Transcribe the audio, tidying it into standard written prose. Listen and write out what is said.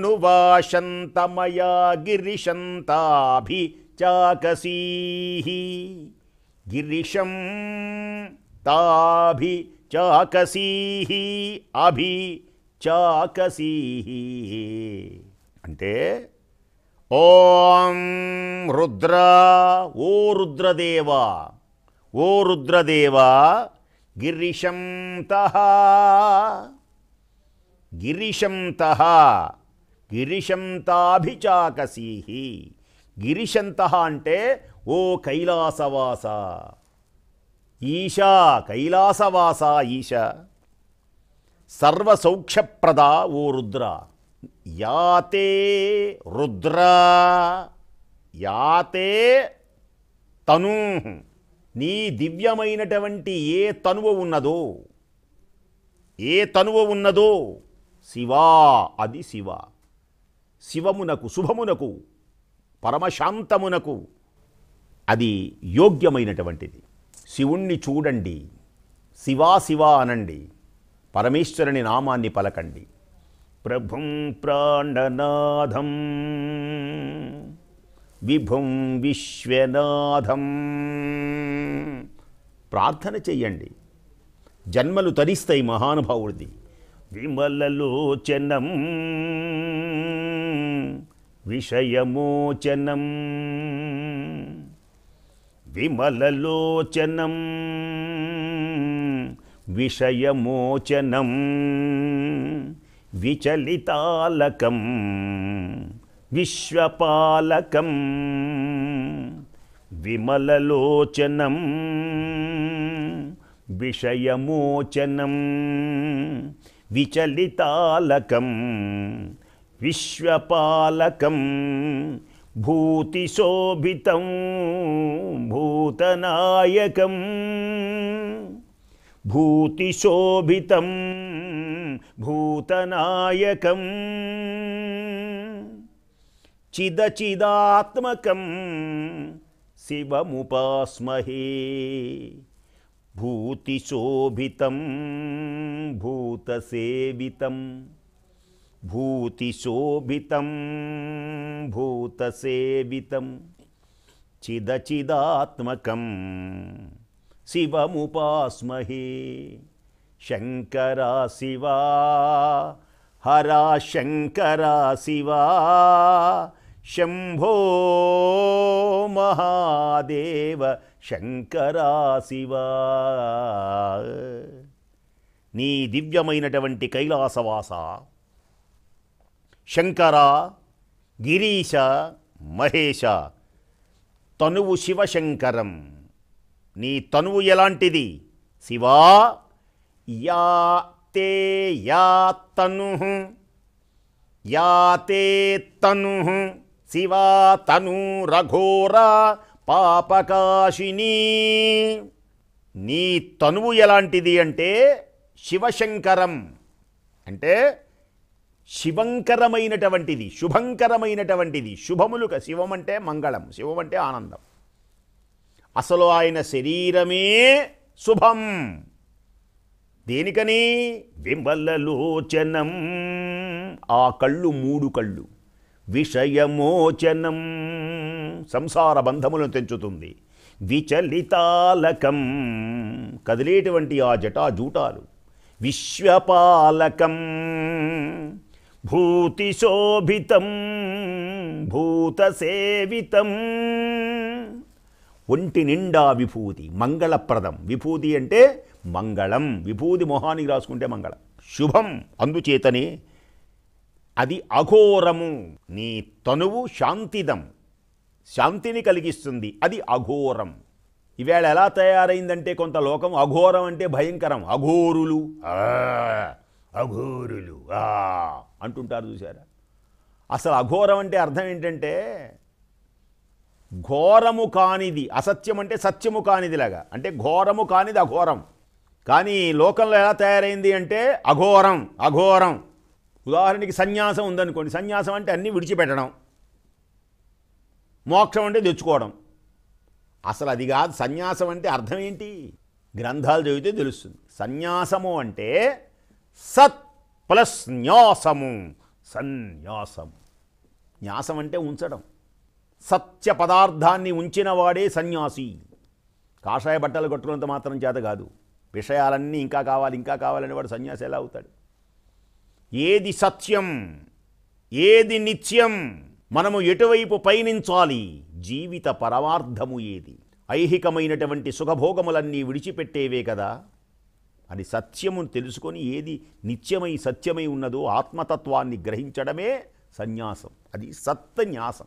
నువాశంతమయా గిరిశంతాభిచాకసీః గిరిశం తాభిచాకసీః అభిచాకసీః అంటే ఓం రుద్ర ఓ రుద్రదేవా ఓ రుద్రదేవా గిరిశం తః గిరిశంతః గిరిశంతాభిచాకసీః గిరిశంతః అంటే ఓ కైలాసవాస ఈశా కైలాసవాస ఈశ సర్వసౌఖ్యప్రద ఓ రుద్ర యాతే రుద్ర యాతే తను నీ దివ్యమైనటువంటి ఏ తనువు ఉన్నదో శివా అది శివ శివమునకు శుభమునకు పరమశాంతమునకు అది యోగ్యమైనటువంటిది. శివుణ్ణి చూడండి, శివా శివా అనండి, పరమేశ్వరుని నామాన్ని పలకండి. ప్రభుం ప్రాణనాథం విభుం విశ్వనాథం ప్రార్థన చెయ్యండి. జన్మలు తరిస్తాయి మహానుభావుడిది. విమలలోచనం విషయమోచనం విమలలోచనం విషయమోచనం విచలితాలకం విశ్వపాలకం విమలలోచనం విషయమోచనం విచలితాలకం విశ్వపాలకం భూతిశోభితం భూతనాయకం భూతిశోభితం భూతనాయకం చిదచిదాత్మకం శివముపాస్మహే భూతిశోభితం భూతసేవితం భూతిశోభితం భూతసేవితం చిదచిదాత్మకం శివముపాస్మహే శంకరా శివా హరా శంకరా శివా శంభో మహాదేవ శంకరా శివా. నీ దివ్యమైనటువంటి కైలాసవాస శంకర గిరీశ మహేశ తనువు శివశంకరం. నీ తనువు ఎలాంటిది? శివా యా తే యా తను యా తే తను శివా తను రఘోర పాపకాశిని. నీ తనువు ఎలాంటిది అంటే శివశంకరం అంటే శివంకరమైనటువంటిది, శుభంకరమైనటువంటిది. శుభములు శివం అంటే మంగళం, శివం అంటే ఆనందం. అసలు ఆయన శరీరమే శుభం. దేనికని? విమలలోచనం ఆ కళ్ళు మూడు కళ్ళు, విషయమోచనం సంసార బంధములను తెంచుతుంది, విచలితాలకం కదిలేటువంటి ఆ జటాజూటాలు, విశ్వపాలకం భూతిశోభితం భూతసేవితం ఒంటి నిండా విభూతి మంగళప్రదం. విభూతి అంటే మంగళం, విభూతి మొహానికి రాసుకుంటే మంగళం, శుభం. అందుచేతనే అది అఘోరము. నీ తనువు శాంతిదం, శాంతిని కలిగిస్తుంది, అది అఘోరం. ఈవేళ ఎలా తయారైందంటే కొంత లోకం అఘోరం అంటే భయంకరం. అఘోరులు అఘోరులు అంటుంటారు చూసారా. అసలు అఘోరం అంటే అర్థం ఏంటంటే ఘోరము కానిది, అసత్యం అంటే సత్యము కానిదిలాగా, అంటే ఘోరము కానిది అఘోరం. కానీ లోకంలో ఎలా తయారైంది అంటే అఘోరం అఘోరం. ఉదాహరణకి సన్యాసం ఉందనుకోండి, సన్యాసం అంటే అన్నీ విడిచిపెట్టడం, మోక్షం అంటే తెచ్చుకోవడం. అసలు అది కాదు. సన్యాసం అంటే అర్థం ఏంటి? గ్రంథాలు చదివితే తెలుస్తుంది. సన్యాసము అంటే సత్ ప్లస్ న్యాసము, సన్యాసం. న్యాసం అంటే ఉంచడం. సత్య పదార్థాన్ని ఉంచినవాడే సన్యాసి. కాషాయ బట్టలు కట్టుకున్నంత మాత్రం చేత కాదు. విషయాలన్నీ ఇంకా కావాలి ఇంకా కావాలని వాడు సన్యాసి ఎలా అవుతాడు? ఏది సత్యం, ఏది నిత్యం, మనము ఎటువైపు పయనించాలి, జీవిత పరమార్థము ఏది, ఐహికమైనటువంటి సుఖభోగములన్నీ విడిచిపెట్టేవే కదా. అది సత్యమును తెలుసుకొని ఏది నిత్యమై సత్యమై ఉన్నదో ఆత్మతత్వాన్ని గ్రహించడమే సన్యాసం. అది సత్న్యాసం.